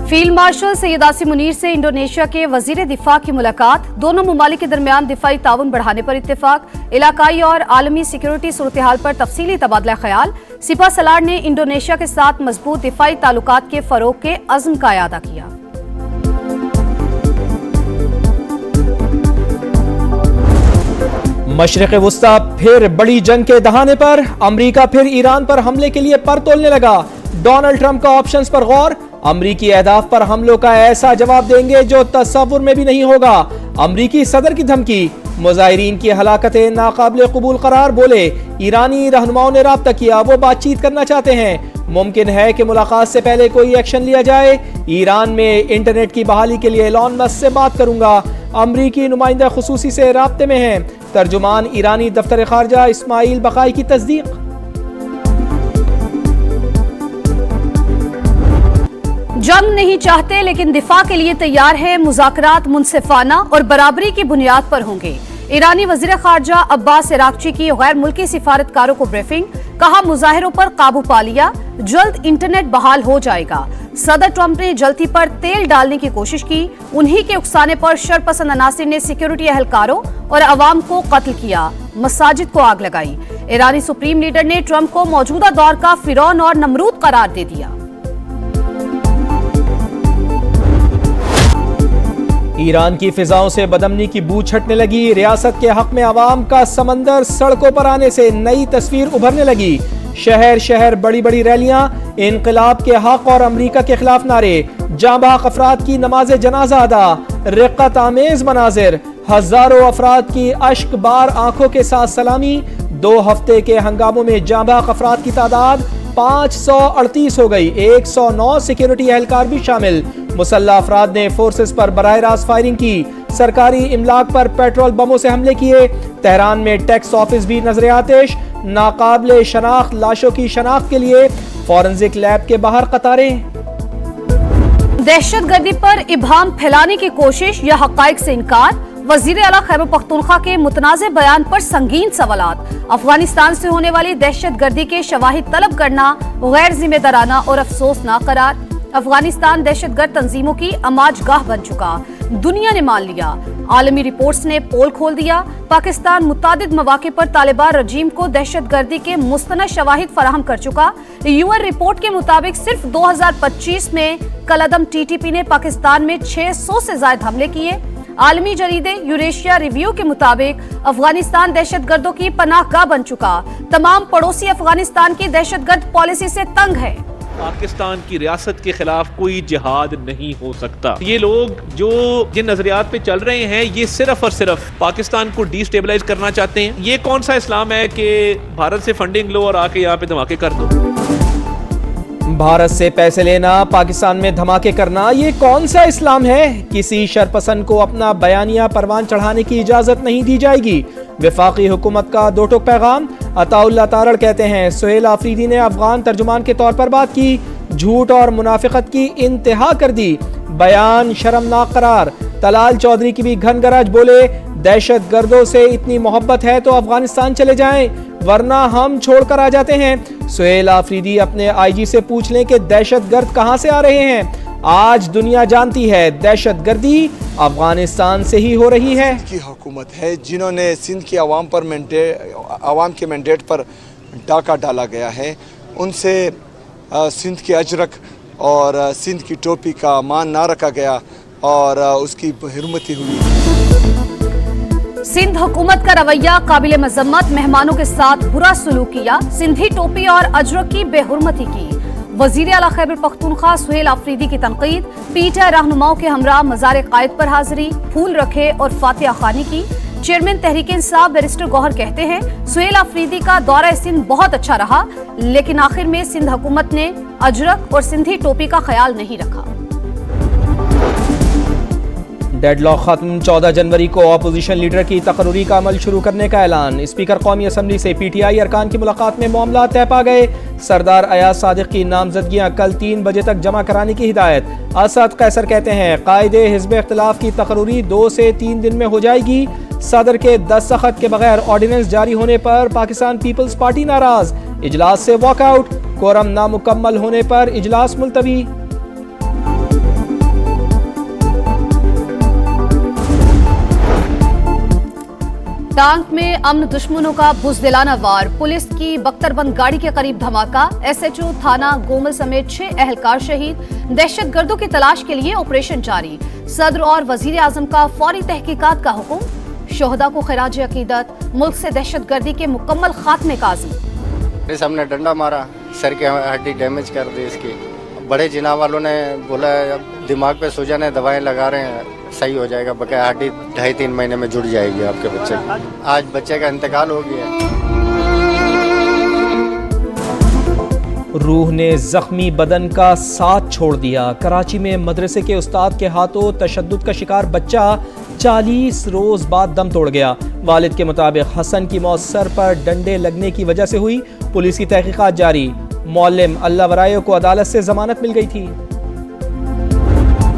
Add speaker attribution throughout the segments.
Speaker 1: Field marshal Syed Asim Munir से Indonesia के वजीर दिफा की मुलाकात। दोनों ममालिक के दरमियान दिफाई ताउन बढ़ाने पर इत्तेफाक। इलाकाई और आलमी सिक्योरिटी सूरत हाल पर तफसीली तबादला ख्याल। सिपा सलार ने इंडोनेशिया के साथ मजबूत दिफाई ताल्लुकात के फरोग के अज़्म का इयादा किया।
Speaker 2: मशरिक़ वुस्ता फिर बड़ी जंग के दहाने पर। अमरीका फिर ईरान पर हमले के लिए पर तोलने लगा। डोनाल्ड ट्रंप का ऑप्शंस पर गौर। अमरीकी अहदाफ पर हमलों का ऐसा जवाब देंगे जो तस्वुर में भी नहीं होगा। अमरीकी सदर की धमकी। मुजाहिरीन की हलाकतें नाकाबिल कबूल करार। बोले ईरानी रहनुमाओं ने राब्ता किया, वो बातचीत करना चाहते हैं। मुमकिन है कि मुलाकात से पहले कोई एक्शन लिया जाए। ईरान में इंटरनेट की बहाली के लिए एलॉन मस्क से बात करूंगा। अमरीकी नुमाइंदा खुसूसी से राब्ते में हैं। तर्जुमान ईरानी दफ्तर खारजा इस्माइल बकाई की तस्दीक।
Speaker 1: जंग नहीं चाहते लेकिन दिफा के लिए तैयार है। मुज़ाकरात मुनसिफाना और बराबरी की बुनियाद पर होंगे। ईरानी वज़ीर खारजा अब्बास इराक्ची की गैर मुल्की सिफारतकारों को ब्रीफिंग। कहा मुजाहिरों पर काबू पा लिया, जल्द इंटरनेट बहाल हो जाएगा। सदर ट्रंप ने जल्दी पर तेल डालने की कोशिश की। उन्हीं के उकसाने पर शरपसंद अनासिर ने सिक्योरिटी एहलकारों और अवाम को कत्ल किया, मसाजिद को आग लगाई। ईरानी सुप्रीम लीडर ने ट्रंप को मौजूदा दौर का फिरौन और नमरूद करार दे दिया।
Speaker 2: ईरान की फिजाओं से बदमनी की बू छटने लगी। रियासत के हक में अवाम का समंदर सड़कों पर आने से नई तस्वीर उभरने लगी। शहर शहर बड़ी बड़ी रैलियां, इनकलाब के हक और अमरीका के खिलाफ नारे। जांबाग अफराद की नमाज जनाजा अदा। रिक्कत आमेज मनाजिर। हजारों अफराद की अश्क बार आंखों के साथ सलामी। 2 हफ्ते के हंगामों में जांबाग अफराद की तादाद 538 हो गई। 109 सिक्योरिटी एहलकार भी शामिल। मुसल्लह अफराद ने फोर्सेस पर बराह रास्त फायरिंग की। सरकारी इमलाक पर पेट्रोल बमों से हमले किए। तेहरान में टैक्स ऑफिस भी नजर आतिश। नाकाबिले शनाख्त लाशों की शनाख्त के लिए फॉरेंसिक लैब के बाहर कतारें।
Speaker 1: दहशतगर्दी पर इब्हाम फैलाने की कोशिश या हकाइक से इनकार। वजीर आला खैबर पख्तूनख्वा के मुतनाज़े बयान पर संगीन सवालात। अफगानिस्तान से होने वाली दहशतगर्दी के शवाहिद तलब करना गैर जिम्मेदाराना और अफसोसनाक करार। अफगानिस्तान दहशतगर्द तंजीमों की अमाजगाह बन चुका, दुनिया ने मान लिया। आलमी रिपोर्ट्स ने पोल खोल दिया। पाकिस्तान मुतादिद मौके पर तालिबान रजीम को दहशतगर्दी के मुस्तनद शवाहिद फराहम कर चुका। यूएन रिपोर्ट के मुताबिक सिर्फ 2025 में कलअदम टीटीपी ने पाकिस्तान में 600 से ज्यादा हमले किए। आलमी जरीदे यूरेशिया रिव्यू के मुताबिक अफगानिस्तान दहशतगर्दों की पनाहगाह बन चुका। तमाम पड़ोसी अफगानिस्तान की दहशतगर्द पॉलिसी से तंग है।
Speaker 3: पाकिस्तान की रियासत के खिलाफ कोई जिहाद नहीं हो सकता। ये लोग जो जिन नजरियात पे चल रहे हैं, ये सिर्फ और सिर्फ पाकिस्तान को डिस्टेबलाइज करना चाहते हैं। ये कौन सा इस्लाम है कि भारत से फंडिंग लो और आके यहाँ पे धमाके कर दो।
Speaker 2: भारत से पैसे लेना, पाकिस्तान में धमाके करना, ये कौन सा इस्लाम है। किसी शरपसंद को अपना बयानिया परवान चढ़ाने की इजाजत नहीं दी जाएगी। वफाकी हुकूमत का दो टोक पैगाम। अताउल्लाह तारड़ कहते हैं सुहेल आफरीदी ने अफगान तर्जुमान के तौर पर बात की, झूठ और मुनाफिकत की इंतहा कर दी। बयान शर्मनाक करार। तलाल चौधरी की भी घन गरज। बोले दहशत गर्दों से इतनी मोहब्बत है तो अफगानिस्तान चले जाएं, वरना हम छोड़कर आ जाते हैं। सुहेल आफरीदी अपने आईजी से पूछ लें कि दहशत गर्द कहां से आ रहे हैं। आज दुनिया जानती है दहशत गर्दी अफगानिस्तान से ही हो रही है।
Speaker 4: की हुकूमत है जिन्होंने सिंध की आवाम के मैंडेट पर डाका डाला गया है, उनसे सिंध के अजरक और सिंध की टोपी का मान ना रखा गया और उसकी बेहुरमती हुई।
Speaker 1: सिंध हुकूमत का रवैया काबिल मजम्मत। मेहमानों के साथ बुरा सलूक किया। सिंधी टोपी और अजरक की बेहुरमती की। वजीर आला खैबर पख्तूनख्वा सुहेल आफरीदी की तनकीद। पीटीआई रहनुमाओं के हमरा मज़ार कायद पर हाजिरी, फूल रखे और फातिहा खानी की। चेयरमैन तहरीक इंसाफ बैरिस्टर गौहर कहते हैं सुहेल आफरीदी का दौरा सिंध बहुत अच्छा रहा, लेकिन आखिर में सिंध हुकूमत ने अजरक और सिंधी टोपी का ख्याल नहीं रखा।
Speaker 2: डेडलॉक खत्म। 14 जनवरी को अपोजिशन लीडर की तकर्री का अमल शुरू करने का ऐलान। स्पीकर कौमी असम्बली से पीटीआई अरकान की मुलाकात में मामला तय पा गए। सरदार अयाज सादिक की नामजदगियां कल 3 बजे तक जमा कराने की हिदायत। असद कैसर कहते हैं कायदे हिज़्ब इख्तिलाफ की तकर्री 2 से 3 दिन में हो जाएगी। सदर के दस्तखत के बगैर ऑर्डिनेंस जारी होने पर पाकिस्तान पीपल्स पार्टी नाराज। इजलास से वॉकआउट। कोरम नामुकम्मल होने पर इजलास मुलतवी।
Speaker 1: डांग में अमन दुश्मनों का बुज़दिलाना वार, पुलिस की बख्तरबंद गाड़ी के करीब धमाका, एसएचओ थाना गोमल समेत 6 एहलकार शहीद, दहशतगर्दों की तलाश के लिए ऑपरेशन जारी, सदर और वजीर आजम का फौरी तहकीकात का हुक्म, शोहदा को खिराज अकीदत, मुल्क से दहशतगर्दी के मुकम्मल खात्मे का आज़म।
Speaker 5: हमने डंडा मारा, सर की हड्डी डैमेज कर दी इसकी। बड़े जिना वालों ने बोला दिमाग पे सूजन है, दवाएं लगा रहे हैं, सही हो जाएगा, बकाया हड्डी 2.5-3 महीने में जुड़ जाएगी आपके बच्चे की। आज बच्चे का इंतकाल हो गया।
Speaker 2: रूह ने जख्मी बदन का साथ छोड़ दिया। कराची में मदरसे के उस्ताद के हाथों तशद्दुद का शिकार बच्चा 40 रोज बाद दम तोड़ गया। वालिद के मुताबिक हसन की मौत सर पर डंडे लगने की वजह से हुई। पुलिस की तहकीकात जारी। मौलम अल्लाह वरायो को अदालत से जमानत मिल गई थी।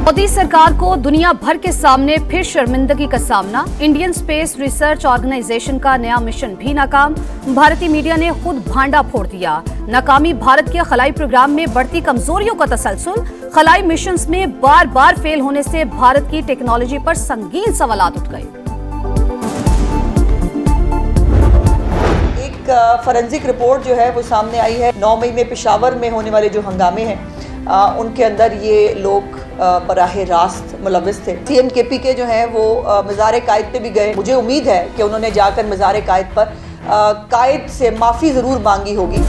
Speaker 1: मोदी सरकार को दुनिया भर के सामने फिर शर्मिंदगी का सामना। इंडियन स्पेस रिसर्च ऑर्गेनाइजेशन का नया मिशन भी नाकाम। भारतीय मीडिया ने खुद भांडा फोड़ दिया। नाकामी भारत के खलाई प्रोग्राम में बढ़ती कमजोरियों का तसलसल। खलाई मिशंस में बार बार फेल होने से भारत की टेक्नोलॉजी पर संगीन सवालात उठ गए।
Speaker 6: एक फॉरेंसिक रिपोर्ट जो है वो सामने आई है। 9 मई में पेशावर में होने वाले जो हंगामे हैं उनके अंदर ये लोग बराह रास्त मुलविस थे। CNKP के जो हैं वो मज़ार कायद पे भी गए। मुझे उम्मीद है कि उन्होंने जाकर मज़ार कायद पर कायद से माफ़ी ज़रूर मांगी होगी।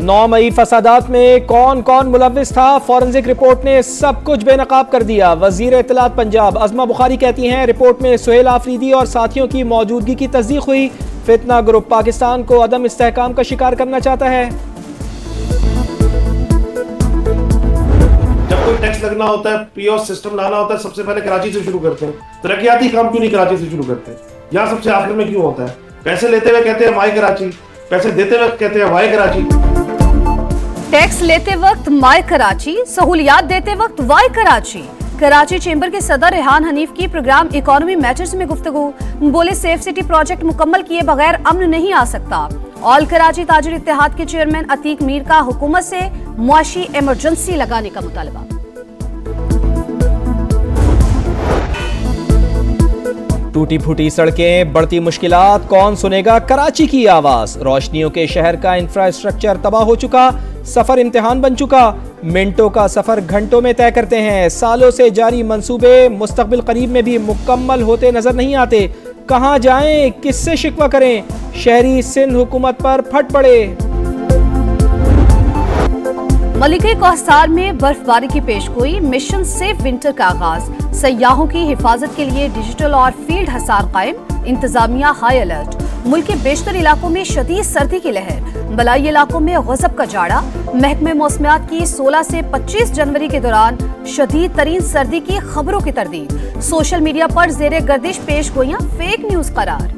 Speaker 2: 9 मई फसादात में कौन कौन मुलविस था, फॉरेंसिक रिपोर्ट ने सब कुछ बेनकाब कर दिया। वजीर इत्तलात पंजाब अज़मा बुखारी कहती हैं रिपोर्ट में सुहेल आफरीदी और साथियों की मौजूदगी की तस्दीक हुई। फितना ग्रुप पाकिस्तान को अदम इस्तेहकाम का शिकार करना चाहता है।
Speaker 7: जब कोई टैक्स लगना होता है, पीओएस सिस्टम लाना होता है, सबसे पहले कराची से शुरू करते हैं। तरक्याती काम क्यों नहीं कराची से शुरू करते? यहाँ सबसे आखिर में क्यों होता है? पैसे लेते हुए कहते हैं माई कराची, पैसे देते हुए कहते हैं वाई कराची।
Speaker 1: टैक्स लेते वक्त माय कराची, सहूलियात देते वक्त वाई कराची। कराची चेंबर के सदर रेहान हनीफ की प्रोग्राम इकोनॉमी मैटर्स में गुफ्तगू। बोले सेफ सिटी प्रोजेक्ट मुकम्मल किए बगैर अमन नहीं आ सकता। ऑल कराची ताजिर इत्तेहाद के चेयरमैन अतीक मीर का हुकूमत से मुआशी इमरजेंसी लगाने का मुतालबा।
Speaker 2: टूटी फूटी सड़कें, बढ़ती मुश्किलात, कौन सुनेगा कराची की आवाज। रोशनियों के शहर का इंफ्रास्ट्रक्चर तबाह हो चुका, सफर इम्तिहान बन चुका। मिनटों का सफर घंटों में तय करते हैं। सालों से जारी मंसूबे मुस्तकबिल करीब में भी मुकम्मल होते नजर नहीं आते। कहां जाएं, किससे शिकवा करें? शहरी सिंध हुकूमत पर फट पड़े।
Speaker 1: मलिके कोहसार में बर्फबारी की पेशगोई, मिशन सेफ विंटर का आगाज। सयाहों की हिफाजत के लिए डिजिटल और फील्ड हसार कायम। इंतजामिया हाई अलर्ट। मुल्क के बेशतर इलाकों में शदीद सर्दी की लहर। बलाई इलाकों में गजब का जाड़ा। महकमे मौसमियात की 16 से 25 जनवरी के दौरान शदीद तरीन सर्दी की खबरों की तरदीद। सोशल मीडिया पर जेरे गर्दिश पेशगोइयां फेक न्यूज करार।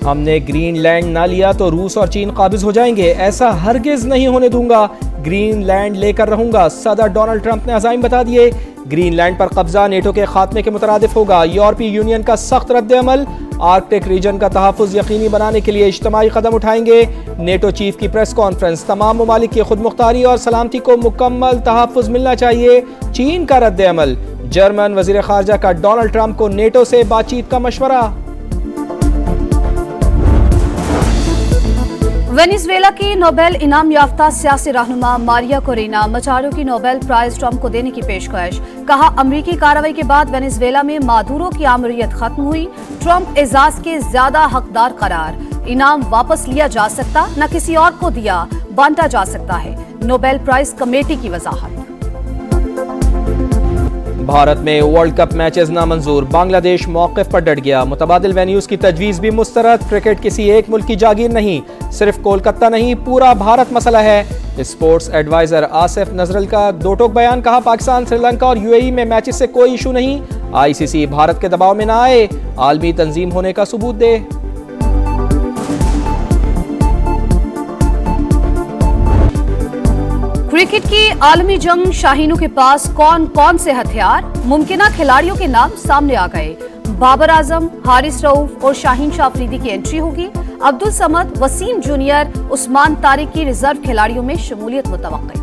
Speaker 2: हमने ग्रीनलैंड ना लिया तो रूस और चीन काबिज हो जाएंगे, ऐसा हरगिज नहीं होने दूंगा। ग्रीनलैंड लेकर रहूंगा, सदर डोनाल्ड ट्रंप ने अज़ाइम बता दिए। ग्रीनलैंड पर कब्जा नेटो के खात्मे के मुतरादिफ होगा। यूरोपीय यूनियन का सख्त रद्द-ए-अमल। आर्कटिक रीजन का तहफ़्फ़ुज़ यकीनी बनाने के लिए इज्तिमाई कदम उठाएंगे। नेटो चीफ की प्रेस कॉन्फ्रेंस। तमाम ममालिक की खुद मुख्तारी और सलामती को मुकम्मल तहफ़्फ़ुज़ मिलना चाहिए। चीन का रद्द-ए-अमल। जर्मन वज़ीर ख़ारजा का डोनाल्ड ट्रंप को नेटो से बातचीत का मशवरा।
Speaker 1: वेनेजुएला की नोबेल इनाम याफ्ता सियासी रहनुमा मारिया कोरेना मचारो की नोबेल प्राइज ट्रंप को देने की पेशकश। कहा अमरीकी कार्रवाई के बाद वेनेजुएला में मादुरो की आमरीयत खत्म हुई। ट्रंप एजाज के ज्यादा हकदार करार। इनाम वापस लिया जा सकता, न किसी और को दिया, बांटा जा सकता है। नोबेल प्राइज कमेटी की वजाहत।
Speaker 2: भारत में वर्ल्ड कप मैचेस नामंजूर। बांग्लादेश मौक़िफ़ पर डट गया। मुतबादिल वेन्यूज़ की तजवीज़ भी मुस्तरद। क्रिकेट किसी एक मुल्क की जागीर नहीं, सिर्फ कोलकाता नहीं पूरा भारत मसला है। स्पोर्ट्स एडवाइजर आसिफ नजरल का दो टोक बयान। कहा पाकिस्तान, श्रीलंका और UAE में मैचेस से कोई इशू नहीं। ICC भारत के दबाव में ना आए, आलमी तंजीम होने का सबूत दे।
Speaker 1: क्रिकेट की आलमी जंग, शाहीनों के पास कौन कौन से हथियार? मुमकिना खिलाड़ियों के नाम सामने आ गए। बाबर आजम, हारिस रऊफ और शाहीन शाह अफरीदी की एंट्री होगी। अब्दुल समद, वसीम जूनियर, उस्मान तारिक की रिजर्व खिलाड़ियों में शमूलियत मुतवक्किल।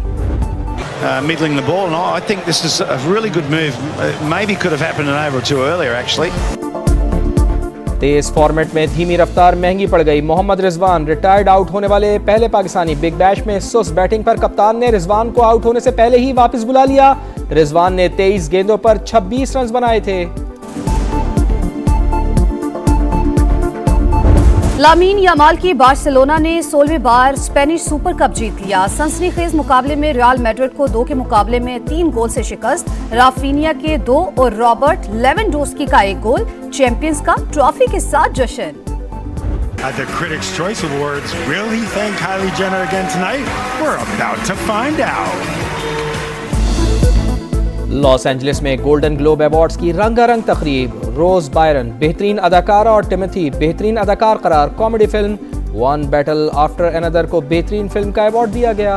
Speaker 8: middling the ball. And I think this is a really good move. Maybe could have happened an over or two earlier, actually.
Speaker 2: Tej format में धीमी रफ्तार महंगी पड़ गई। मोहम्मद रिजवान रिटायर्ड आउट होने वाले पहले पाकिस्तानी। बिग बैश में सुस्त बैटिंग पर कप्तान ने रिजवान को आउट होने से पहले ही वापस बुला लिया। रिजवान ने 23 गेंदों पर 26 रन बनाए थे।
Speaker 1: लामीन यमाल की बार्सिलोना ने 16वीं बार स्पेनिश सुपर कप जीत लिया। सनसनीखेज मुकाबले में रियल मैड्रिड को 2 के मुकाबले में 3 गोल से शिकस्त। राफिनिया के 2 और रॉबर्ट लेवेंडोस्की का 1 गोल। चैंपियंस का ट्रॉफी के साथ जश्न।
Speaker 9: At the Critics' Choice Awards, will he thank Kylie Jenner again tonight? We're about to find out.
Speaker 2: Los Angeles में गोल्डन ग्लोब अवार्ड्स की रंगारंग तकरीब। रोज बायरन बेहतरीन अदाकारा और टिमोथी बेहतरीन अदाकार करार। Comedy film one battle after another को बेहतरीन फिल्म का अवार्ड दिया गया।